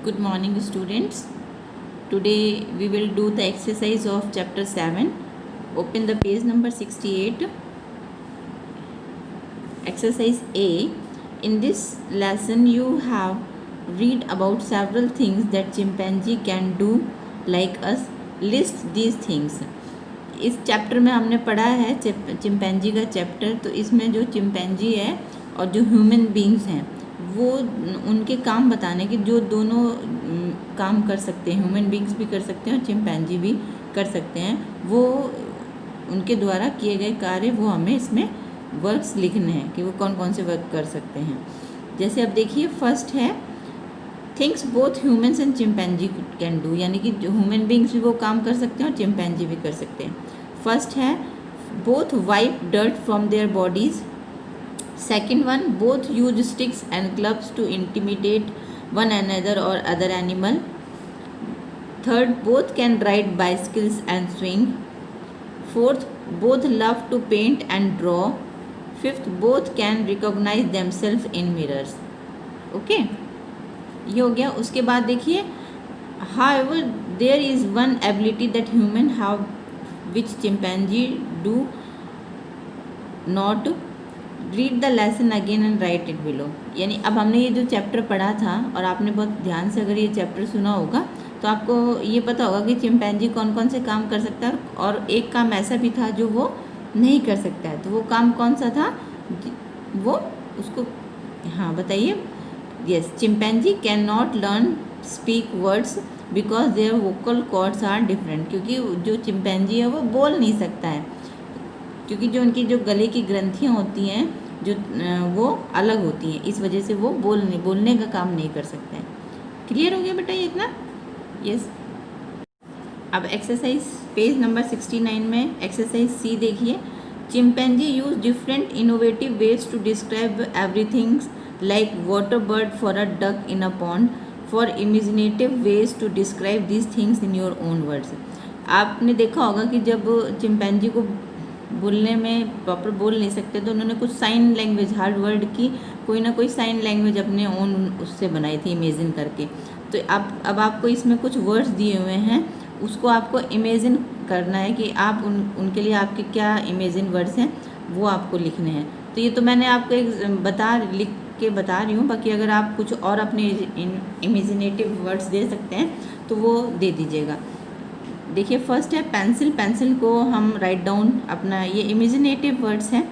Good morning, students. Today we will do the exercise of chapter 7. Open the page number 68. Exercise A. In this lesson you have read about several things that chimpanzee can do like us. List these things. इस chapter में हमने पढ़ा है chimpanzee का chapter. तो इसमें जो chimpanzee है और जो ह्यूमन बींग्स हैं वो उनके काम बताने के, जो दोनों काम कर सकते हैं, ह्यूमन बींग्स भी कर सकते हैं और चिंपैंजी भी कर सकते हैं, वो उनके द्वारा किए गए कार्य वो हमें इसमें वर्क्स लिखने हैं कि वो कौन कौन से वर्क कर सकते हैं। जैसे अब देखिए, फर्स्ट है things both humans and chimpanzee can do, यानी कि जो ह्यूमन बींग्स भी वो काम कर सकते हैं और चिंपैंजी भी कर सकते हैं। फर्स्ट है both wipe dirt from their bodies. Second one, both use sticks and clubs to intimidate one another और other animal. Third, both can ride bicycles and swing. Fourth, both love to paint and draw. Fifth, both can recognise themselves in mirrors. Okay, ये हो गया। उसके बाद देखिए, however there is one ability that human have which chimpanzee do not. Read the lesson again and right it below. यानी अब हमने ये जो चैप्टर पढ़ा था और आपने बहुत ध्यान से अगर ये चैप्टर सुना होगा तो आपको ये पता होगा कि चिंपैंजी कौन कौन से काम कर सकता है और एक काम ऐसा भी था जो वो नहीं कर सकता है। तो वो काम कौन सा था, वो उसको, हाँ बताइए। Yes, chimpanzee can not learn speak words because their vocal cords are different. क्योंकि जो चिंपैंजी है वो बोल नहीं सकता है, क्योंकि जो उनकी जो गले की ग्रंथियाँ होती हैं जो वो अलग होती हैं, इस वजह से वो बोलने का काम नहीं कर सकते हैं। क्लियर हो गया बेटा ये इतना? यस। अब एक्सरसाइज पेज नंबर 69 में एक्सरसाइज सी देखिए। Chimpanzee use different innovative ways to describe everything like water bird for a duck in a pond for imaginative ways to describe these things in your own words. आपने देखा होगा कि जब chimpanzee को बोलने में प्रॉपर बोल नहीं सकते तो उन्होंने कुछ साइन लैंग्वेज, हर वर्ड की कोई ना कोई साइन लैंग्वेज अपने ओन उससे बनाई थी इमेजिन करके। तो अब आपको इसमें कुछ वर्ड्स दिए हुए हैं, उसको आपको इमेजिन करना है कि आप उनके लिए आपके क्या इमेजिन वर्ड्स हैं वो आपको लिखने हैं। तो ये तो मैंने आपको एक लिख के बता रही हूँ, बाकी अगर आप कुछ और अपने इमेजिनेटिव वर्ड्स दे सकते हैं तो वो दे दीजिएगा। देखिए, फर्स्ट है पेंसिल। पेंसिल को हम राइट डाउन अपना, ये इमेजिनेटिव वर्ड्स हैं,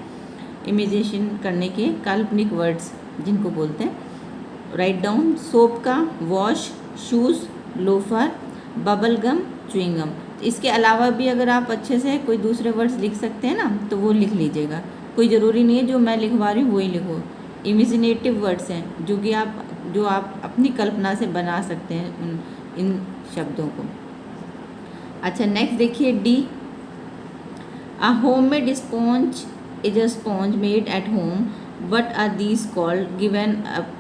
इमेजिनेशन करने के काल्पनिक वर्ड्स जिनको बोलते हैं। राइट डाउन सोप का, wash, shoes, loafer, bubble gum, chewing gum. इसके अलावा भी अगर आप अच्छे से कोई दूसरे वर्ड्स लिख सकते हैं ना तो वो लिख लीजिएगा। कोई ज़रूरी नहीं है जो मैं लिखवा रही हूँ वही लिखो। इमेजिनेटिव वर्ड्स हैं जो आप अपनी कल्पना से बना सकते हैं इन शब्दों को। अच्छा, नेक्स्ट देखिए D. A homemade sponge is a sponge made at home. What are these called? Give an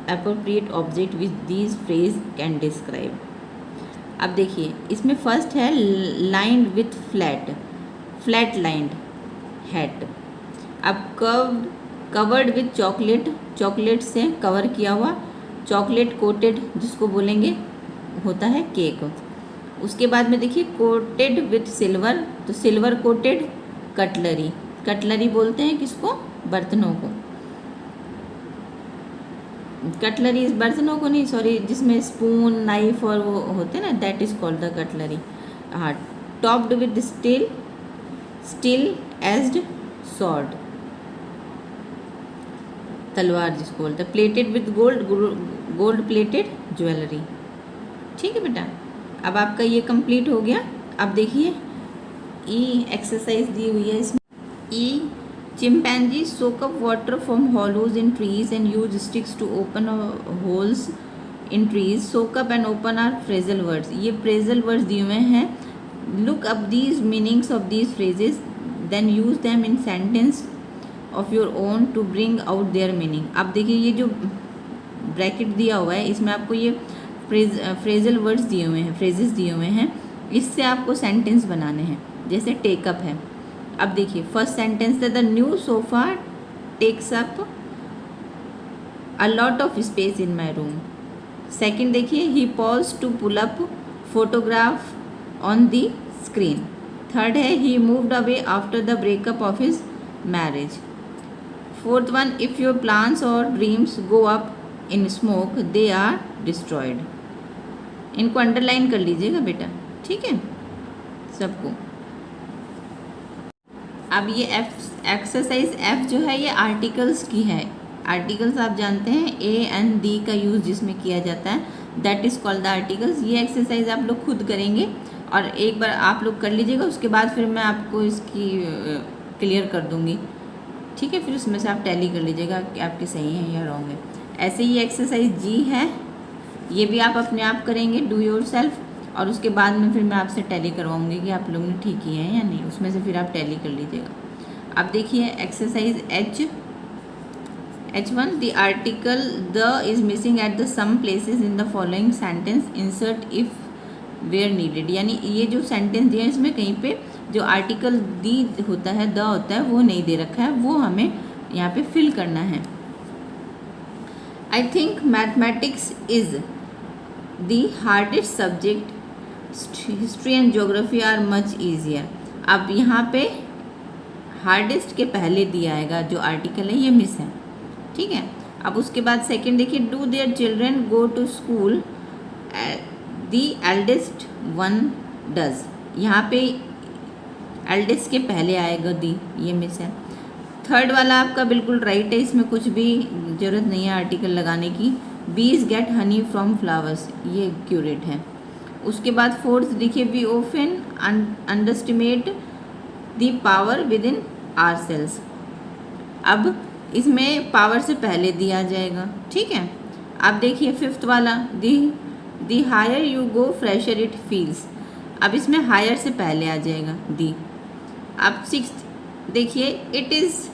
appropriate object which these phrase can describe. अब देखिए, इसमें फर्स्ट है lined with flat lined head. अब कवर्ड विथ चॉकलेट से cover किया हुआ, chocolate coated जिसको बोलेंगे होता है केक। उसके बाद में देखिए कोटेड विथ सिल्वर, तो सिल्वर कोटेड कटलरी बोलते हैं किसको? बर्तनों को। कटलरी बर्तनों को नहीं, सॉरी, जिसमें स्पून, नाइफ और वो होते हैं ना, that is called the cutlery. हाँ, topped with steel edged sword, तलवार जिसको बोलते हैं। Plated with gold plated jewellery. ठीक है बेटा, अब आपका ये कंप्लीट हो गया। अब देखिए ई एक्सरसाइज दी हुई है इसमें। E, chimpanzee soak up water from hollows in trees and use sticks to open holes in trees. Soak up and open are phrasal words. ये फ्रेजल वर्ड्स दिए हुए हैं। Look up these meanings of these phrases then use them in sentence of your own to bring out their meaning. अब देखिए, ये जो bracket दिया हुआ है इसमें आपको ये फ्रेजल वर्ड्स दिए हुए हैं, फ्रेजेस दिए हुए हैं, इससे आपको सेंटेंस बनाने हैं। जैसे टेकअप है। अब देखिए, फर्स्ट सेंटेंस है the new sofa takes up a lot of space in my room. Second देखिए, he pause to pull up photograph on the screen. Third है, he moved away after the breakup of his marriage. Fourth one, if your plans और dreams go up in smoke they are destroyed. इनको underline कर लीजिएगा बेटा, ठीक है सबको। अब ये एक्सरसाइज एफ जो है ये आर्टिकल्स की है। आर्टिकल्स आप जानते हैं ए एंड दी का यूज़ जिसमें किया जाता है, that is called the articles. ये एक्सरसाइज आप लोग खुद करेंगे और एक बार आप लोग कर लीजिएगा, उसके बाद फिर मैं आपको इसकी क्लियर कर दूँगी, ठीक है। फिर उसमें से आप टैली कर लीजिएगा कि आपके सही है या रॉन्ग है। ऐसे ही एक्सरसाइज जी है, ये भी आप अपने आप करेंगे, डू योर सेल्फ, और उसके बाद में फिर मैं आपसे टैली करवाऊँगी कि आप लोगों ने ठीक किया है या नहीं, उसमें से फिर आप टैली कर लीजिएगा। अब देखिए exercise H1, the article the is missing at the some places in the following sentence, insert if where needed. यानी ये जो सेंटेंस दिया है इसमें कहीं पे जो आर्टिकल दी होता है, द होता है, वो नहीं दे रखा है, वो हमें यहाँ पे फिल करना है। I think mathematics is the hardest subject, history and geography are much easier. अब यहाँ पे हार्डेस्ट के पहले दिया आएगा, जो आर्टिकल है ये मिस है, ठीक है। अब उसके बाद सेकंड देखिए, do there children go to school, the eldest one does. यहाँ पे एल्डेस्ट के पहले आएगा दी, ये मिस है। थर्ड वाला आपका बिल्कुल राइट है, इसमें कुछ भी ज़रूरत नहीं है आर्टिकल लगाने की। Bees get honey from flowers, ये एक्यूरेट है। उसके बाद फोर्थ देखिए, we often underestimate the power within our cells. अब इसमें पावर से पहले दिया जाएगा, ठीक है। अब देखिए फिफ्थ वाला, the higher you go fresher it feels. अब इसमें हायर से पहले आ जाएगा दी। अब सिक्स्थ देखिए, it is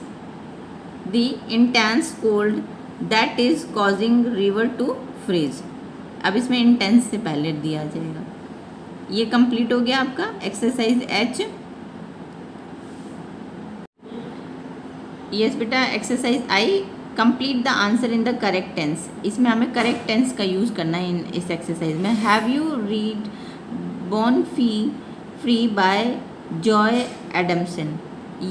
the intense cold that is causing river to freeze. अब इसमें इंटेंस से पहले दिया जाएगा। ये कंप्लीट हो गया आपका एक्सरसाइज एच। यस बेटा, exercise I, complete the answer in the correct tense. इसमें हमें करेक्ट टेंस का यूज़ करना है इस एक्सरसाइज में। Have you read Born Free by Joy Adamson?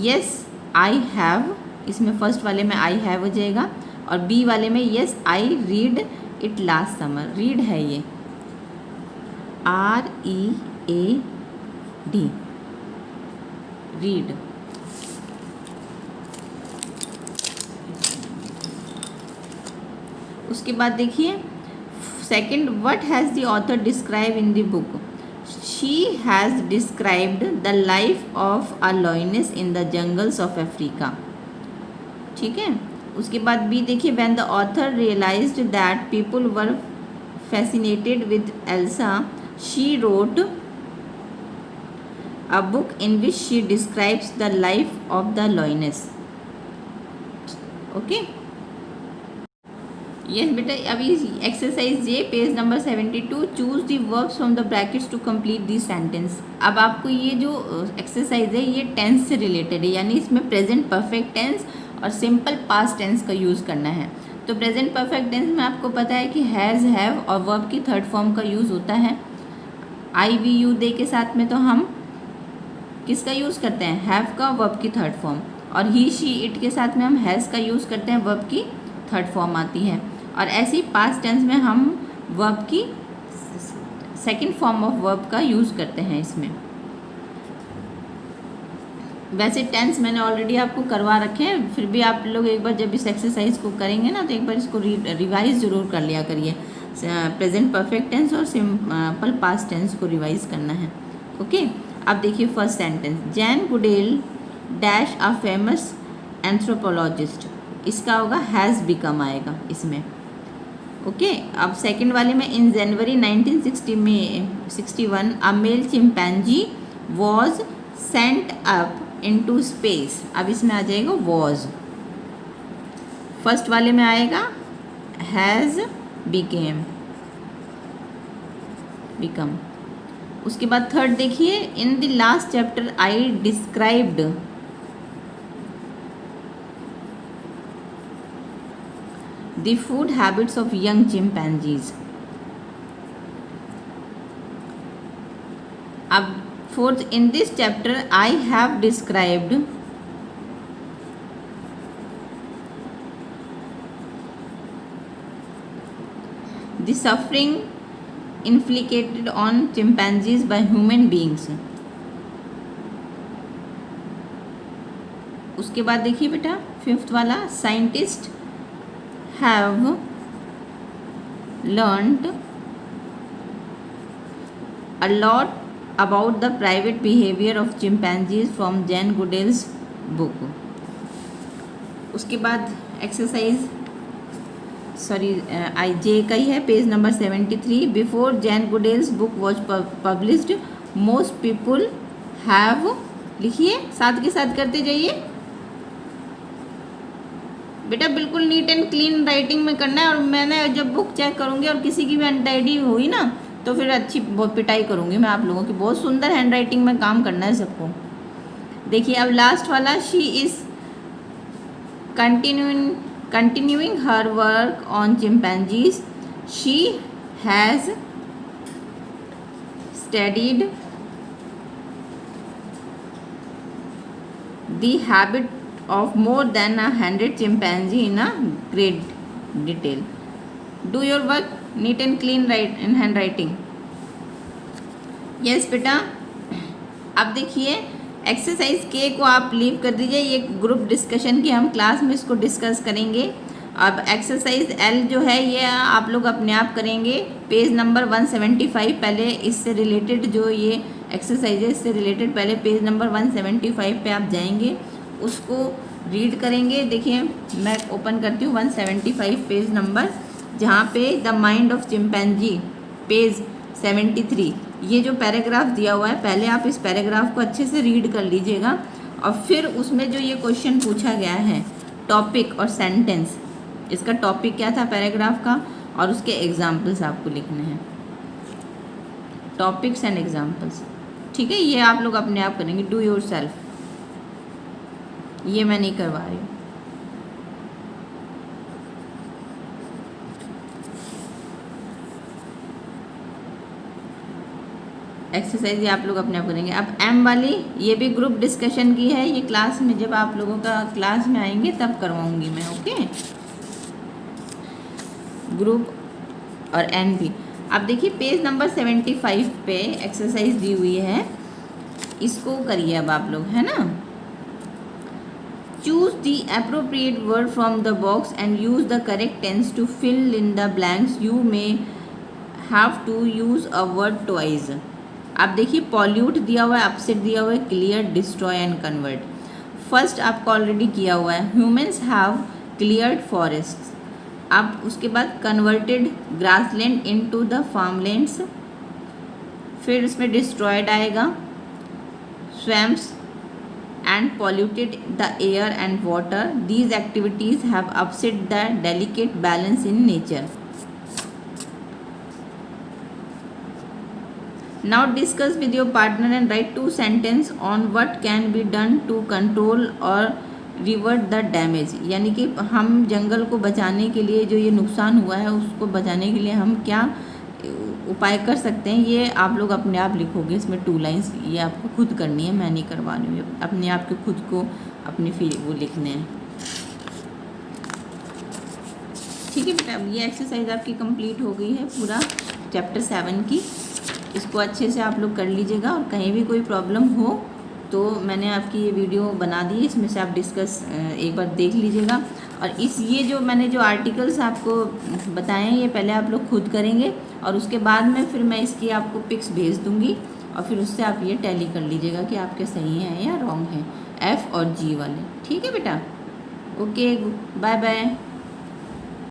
Yes I have, इसमें फर्स्ट वाले में आई हैव हो जाएगा, और बी वाले में yes I read it last summer. Read है ये READ, रीड। उसके बाद देखिए second, what has the author describe in the book? She has described the life of a lioness in the jungles of Africa, ठीक है। उसके बाद B देखिए, when the author realized that people were fascinated with Elsa she wrote a book in which she describes the life of the lioness. Okay, yes बेटा। अभी exercise ये page number 72, choose the verbs from the brackets to complete the sentence. अब आपको ये जो exercise है ये tense से रिलेटेड है, यानी इसमें प्रेजेंट परफेक्ट टेंस और सिंपल पास्ट टेंस का यूज़ करना है। तो प्रेजेंट परफेक्ट टेंस में आपको पता है कि हैज़, हैव और वर्ब की थर्ड फॉर्म का यूज़ होता है। आई वी यू दे के साथ में तो हम किसका यूज़ करते हैं? हैव का, वर्ब की थर्ड फॉर्म। और ही शी इट के साथ में हम हैज़ का यूज़ करते हैं, वर्ब की थर्ड फॉर्म आती है। और ऐसे ही पास्ट टेंस में हम वर्ब की सेकंड फॉर्म ऑफ वर्ब का यूज़ करते हैं इसमें। वैसे टेंस मैंने ऑलरेडी आपको करवा रखे हैं, फिर भी आप लोग एक बार जब इस एक्सरसाइज को करेंगे ना तो एक बार इसको रिवाइज ज़रूर कर लिया करिए। प्रेजेंट परफेक्ट टेंस और सिंपल पास्ट टेंस को रिवाइज करना है, ओके। अब देखिए first sentence, Jain गुडेल dash a famous anthropologist. इसका होगा हैज़ बिकम आएगा इसमें, ओके। अब सेकंड वाले में, in January 1961 a male chimpanzee was sent up into space. अब इसमें आ जाएगा वॉज। फर्स्ट वाले में आएगा हैज़ बिकेम, बिकम। उसके बाद थर्ड देखिए, in the last chapter I described the food habits of young chimpanzees. अब fourth, in this chapter I have described the suffering inflicted on chimpanzees by human beings. उसके बाद देखिए बेटा fifth वाला, scientist have learned a lot about the private behaviour of chimpanzees from Jane Goodall's book. उसके बाद exercise I J का ही है, page number 73। Before Jane Goodall's book was published most people have, लिखिए साथ के साथ करते जाइए बेटा, बिल्कुल नीट एंड क्लीन राइटिंग में करना है। और मैंने जब बुक चेक करूँगी और किसी की भी अनटाइडी हुई ना तो फिर अच्छी बहुत पिटाई करूँगी मैं आप लोगों की। बहुत सुंदर हैंड राइटिंग में काम करना है सबको। देखिए अब लास्ट वाला, she is continuing her work on chimpanzees. She has studied the habit of more than 100 chimpanzee in a great detail. Do your work neat and clean in handwriting. Yes बेटा, अब देखिए एक्सरसाइज के को आप leave कर दीजिए, ये group discussion की हम क्लास में इसको डिस्कस करेंगे। अब एक्सरसाइज एल जो है ये आप लोग अपने आप करेंगे, पेज नंबर 175। पहले इससे रिलेटेड जो ये एक्सरसाइज है इससे रिलेटेड पहले पेज नंबर 175 पे आप जाएंगे, उसको रीड करेंगे। देखिए मैं ओपन करती हूँ 175 पेज नंबर, जहाँ पे the mind of chimpanzee, page 73। ये जो पैराग्राफ दिया हुआ है पहले आप इस पैराग्राफ को अच्छे से रीड कर लीजिएगा और फिर उसमें जो ये क्वेश्चन पूछा गया है टॉपिक और सेंटेंस, इसका टॉपिक क्या था पैराग्राफ का और उसके एग्जाम्पल्स आपको लिखने हैं, टॉपिक्स एंड एग्जाम्पल्स। ठीक है, ये आप लोग अपने आप करेंगे, डू योर सेल्फ, ये मैं नहीं करवा रही हूँ। एक्सरसाइज ये आप लोग अपने आप करेंगे। अब एम वाली ये भी ग्रुप डिस्कशन की है, ये क्लास में जब आप लोगों का क्लास में आएंगे तब करवाऊंगी मैं, ओके। ग्रुप और एन भी। अब देखिए पेज नंबर 75 पे एक्सरसाइज दी हुई है, इसको करिए अब आप लोग, है ना। Choose the appropriate word from the box and use the correct tense to fill in the blanks. You may have to use a word twice. आप देखिए पॉल्यूट दिया हुआ है, अपसेट दिया हुआ है, clear, destroy and convert. First आपको already किया हुआ है, ह्यूमन्स हैव क्लियर्ड फॉरेस्ट्स। अब उसके बाद converted grassland into the farmlands, फिर उसमें डिस्ट्रॉयड आएगा, swamps and polluted the air and water. These activities have upset the delicate balance in nature. Now discuss with your partner and write 2 sentences on what can be done to control or revert the damage। यानी कि हम जंगल को बचाने के लिए जो ये नुकसान हुआ है उसको बचाने के लिए हम क्या उपाय कर सकते हैं, ये आप लोग अपने आप लिखोगे। इसमें 2 लाइन्स ये आपको खुद करनी है, मैं नहीं करवा रही हूँ, अपने आप के खुद को अपने वो लिखने हैं। ठीक है बेटा, अब ये एक्सरसाइज आपकी कंप्लीट हो गई है पूरा चैप्टर 7 की। इसको अच्छे से आप लोग कर लीजिएगा और कहीं भी कोई प्रॉब्लम हो तो मैंने आपकी ये वीडियो बना दी, इसमें से आप डिस्कस एक बार देख लीजिएगा। और ये जो मैंने जो आर्टिकल्स आपको बताए हैं ये पहले आप लोग खुद करेंगे और उसके बाद में फिर मैं इसकी आपको पिक्स भेज दूँगी और फिर उससे आप ये टैली कर लीजिएगा कि आपके सही हैं या रॉन्ग हैं, एफ़ और जी वाले। ठीक है बेटा, ओके, बाय बाय।